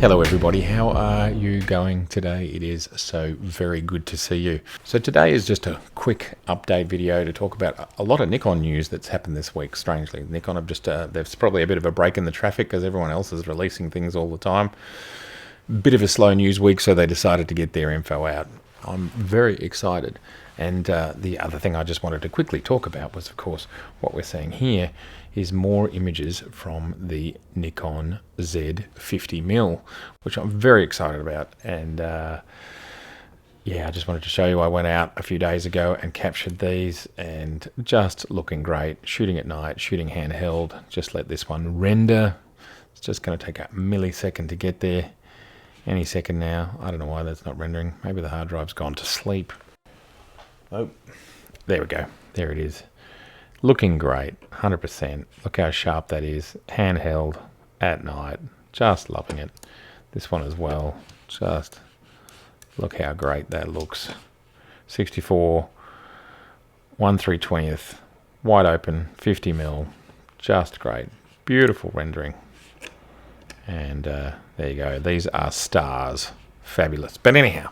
Hello everybody, how are you going today? It is so very good to see you. So today is just a quick update video to talk about a lot of Nikon news that's happened this week, strangely. Nikon have just, there's probably a bit of a break in the traffic because everyone else is releasing things all the time. Bit of a slow news week, so they decided to get their info out. I'm very excited. And the other thing I just wanted to quickly talk about was, of course, what we're seeing here is more images from the Nikon Z50mm, which I'm very excited about. And yeah, I just wanted to show you. I went out a few days ago and captured these, and just looking great. Shooting at night, shooting handheld. Just let this one render. It's just going to take a millisecond to get there. Any second now. I don't know why that's not rendering. Maybe the hard drive's gone to sleep. Oh, there we go. There it is. Looking great, 100%. Look how sharp that is. Handheld at night. Just loving it. This one as well. Just look how great that looks. 64, 1/320th, wide open, 50mm. Just great. Beautiful rendering. And there you go. These are stars. Fabulous. But anyhow,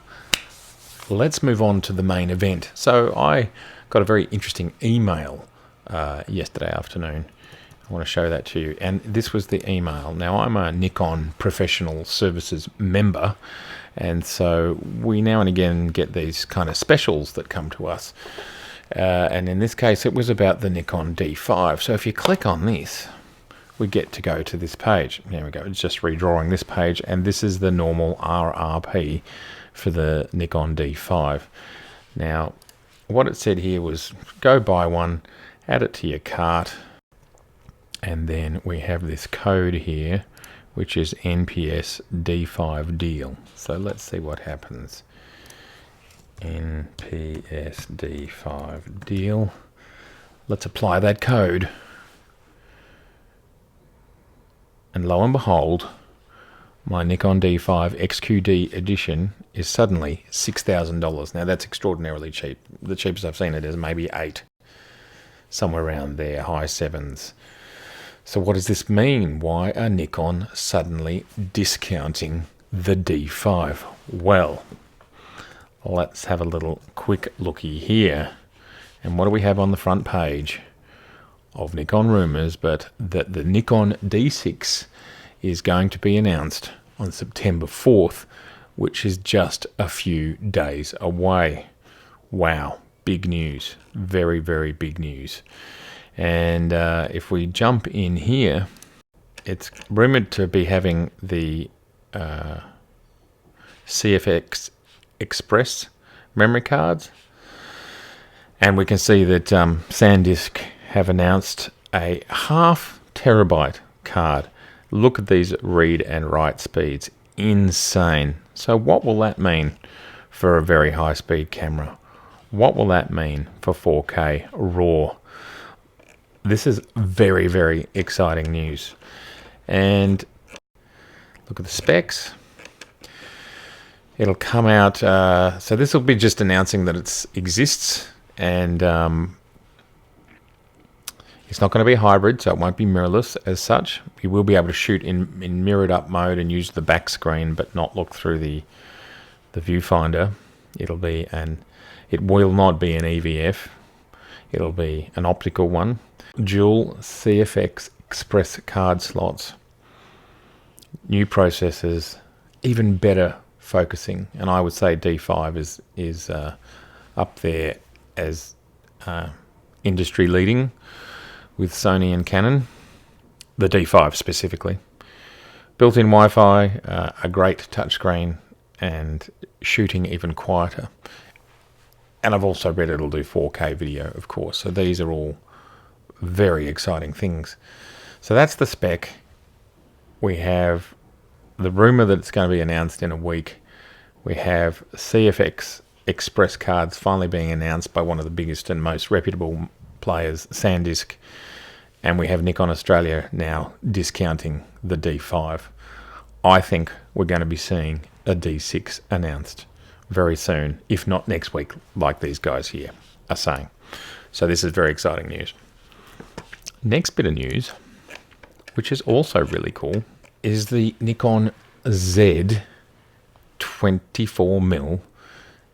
let's move on to the main event. So I got a very interesting email yesterday afternoon. I want to show that to you. And this was the email. Now, I'm a Nikon Professional Services member, and so we now and again get these kind of specials that come to us. And in this case, it was about the Nikon D5. So if you click on this, we get to go to this page. There we go. It's just redrawing this page, and this is the normal RRP for the Nikon D5. Now, what it said here was go buy one, add it to your cart, and then we have this code here, which is NPS D5 deal. So let's see what happens. NPS D5 deal. Let's apply that code. And lo and behold, my Nikon D5 XQD edition is suddenly $6,000. Now that's extraordinarily cheap. The cheapest I've seen it is maybe $8,000, somewhere around there, high sevens. So what does this mean? Why are Nikon suddenly discounting the D5? Well, let's have a little quick looky here. And what do we have on the front page of Nikon Rumors, but that the Nikon D6 is going to be announced on September 4th, which is just a few days away. Wow, big news. Very, very big news. And if we jump in here, it's rumored to be having the CFX Express memory cards. And we can see that SanDisk have announced a 0.5 terabyte card. Look at these read and write speeds. Insane. So what will that mean for a very high speed camera? What will that mean for 4K RAW? This is very, very exciting news. And look at the specs. It'll come out, so this will be just announcing that it exists, and it's not going to be hybrid, so it won't be mirrorless as such. You will be able to shoot in mirrored up mode and use the back screen, but not look through the viewfinder. It will not be an EVF. It'll be an optical one. Dual CFX Express card slots. New processors. Even better focusing. And I would say D5 is up there as industry leading with Sony and Canon, the D5 specifically. Built-in Wi-Fi, a great touchscreen, and shooting even quieter. And I've also read it'll do 4K video, of course. So these are all very exciting things. So that's the spec. We have the rumor that it's going to be announced in a week. We have CFX Express cards finally being announced by one of the biggest and most reputable players, SanDisk, and we have Nikon Australia now discounting the D5. I think we're going to be seeing a D6 announced very soon, if not next week, like these guys here are saying. So this is very exciting news. Next bit of news, which is also really cool, is the Nikon Z 24mm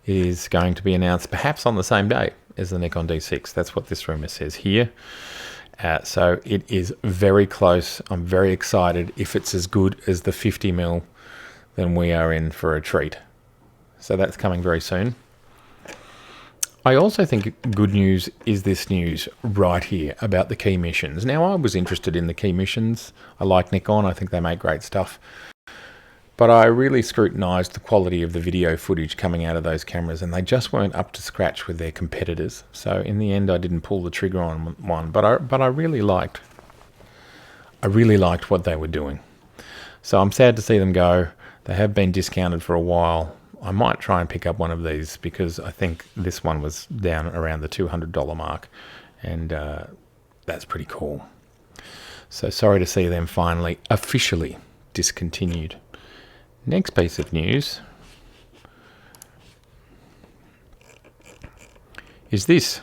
is going to be announced perhaps on the same day as the Nikon D6. That's what this rumor says here. So it is very close. I'm very excited. If it's as good as the 50mm, then we are in for a treat. So that's coming very soon. I also think good news is this news right here about the key missions. Now, I was interested in the key missions. I like Nikon. I think they make great stuff. But I really scrutinized the quality of the video footage coming out of those cameras, and they just weren't up to scratch with their competitors. So in the end, I didn't pull the trigger on one. But I really liked what they were doing. So I'm sad to see them go. They have been discounted for a while. I might try and pick up one of these because I think this one was down around the $200 mark, and that's pretty cool. So sorry to see them finally officially discontinued. Next piece of news is this.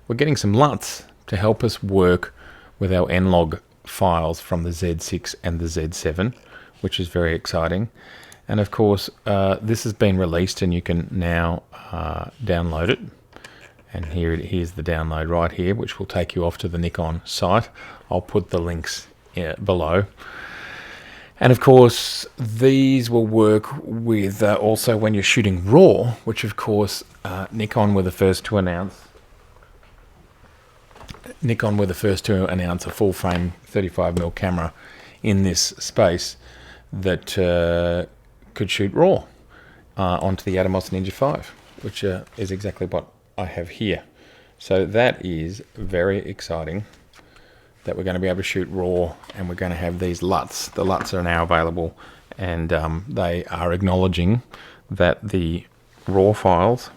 We're getting some LUTs to help us work with our N-Log files from the Z6 and the Z7, which is very exciting. And of course, this has been released and you can now download it. And here's the download right here, which will take you off to the Nikon site. I'll put the links below. And of course, these will work with also when you're shooting RAW, which of course Nikon were the first to announce. Nikon were the first to announce a full frame 35mm camera in this space that could shoot RAW onto the Atomos Ninja 5, which is exactly what I have here. So that is very exciting that we're going to be able to shoot RAW, and we're going to have these LUTs. The LUTs are now available, and they are acknowledging that the RAW files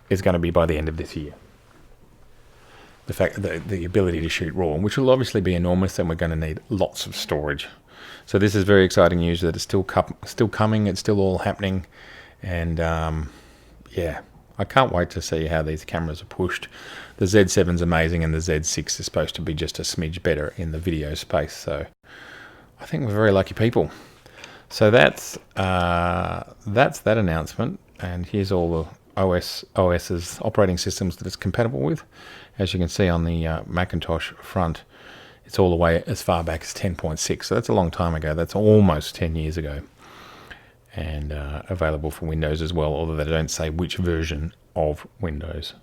is going to be by the end of this year. The fact that the ability to shoot RAW, which will obviously be enormous, and we're going to need lots of storage. So this is very exciting news that it's still coming, it's still all happening, and yeah, I can't wait to see how these cameras are pushed. The Z7's amazing, and the Z6 is supposed to be just a smidge better in the video space, so I think we're very lucky people. So that's that announcement, and here's all the OS's operating systems that it's compatible with. As you can see on the Macintosh front, it's all the way as far back as 10.6, so that's a long time ago. That's almost 10 years ago. And available for Windows as well, although they don't say which version of Windows.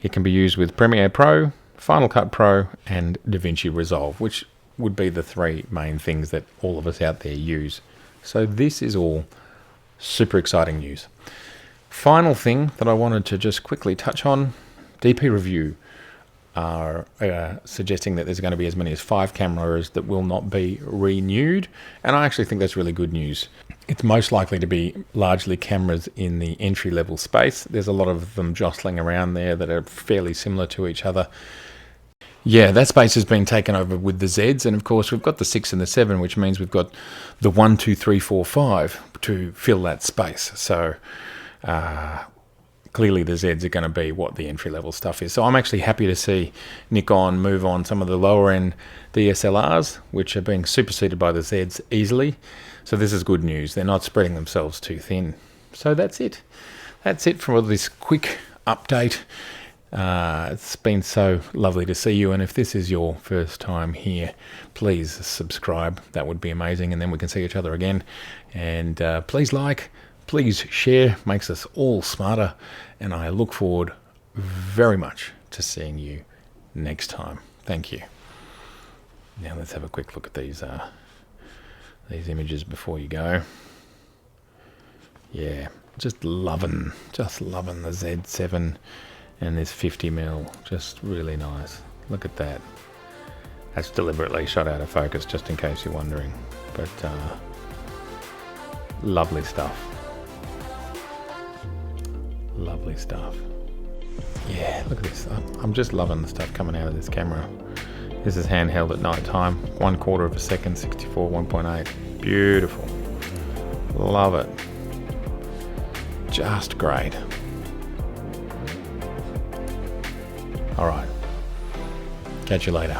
It can be used with Premiere Pro, Final Cut Pro, and DaVinci Resolve, which would be the three main things that all of us out there use. So this is all super exciting news. Final thing that I wanted to just quickly touch on, DP Review are suggesting that there's going to be as many as 5 cameras that will not be renewed, and I actually think that's really good news. It's most likely to be largely cameras in the entry-level space. There's a lot of them jostling around there that are fairly similar to each other. Yeah, that space has been taken over with the Zs, and of course we've got the 6 and the 7, which means we've got the 1, 2, 3, 4, 5 to fill that space. So clearly the Zs are going to be what the entry-level stuff is. So I'm actually happy to see Nikon move on some of the lower-end DSLRs, which are being superseded by the Zs easily. So this is good news. They're not spreading themselves too thin. So that's it. That's it for this quick update. It's been so lovely to see you, and if this is your first time here, please subscribe. That would be amazing, and then we can see each other again. And please like, please share, makes us all smarter, and I look forward very much to seeing you next time. Thank you. Now let's have a quick look at these images before you go. Yeah, just loving the Z7 and this 50mm, just really nice. Look at that. That's deliberately shot out of focus, just in case you're wondering, but lovely stuff. Lovely stuff. Yeah, look at this. I'm just loving the stuff coming out of this camera. This is handheld at night time, 1/4 of a second, 64 1.8. Beautiful. Love it. Just great. All right. Catch you later.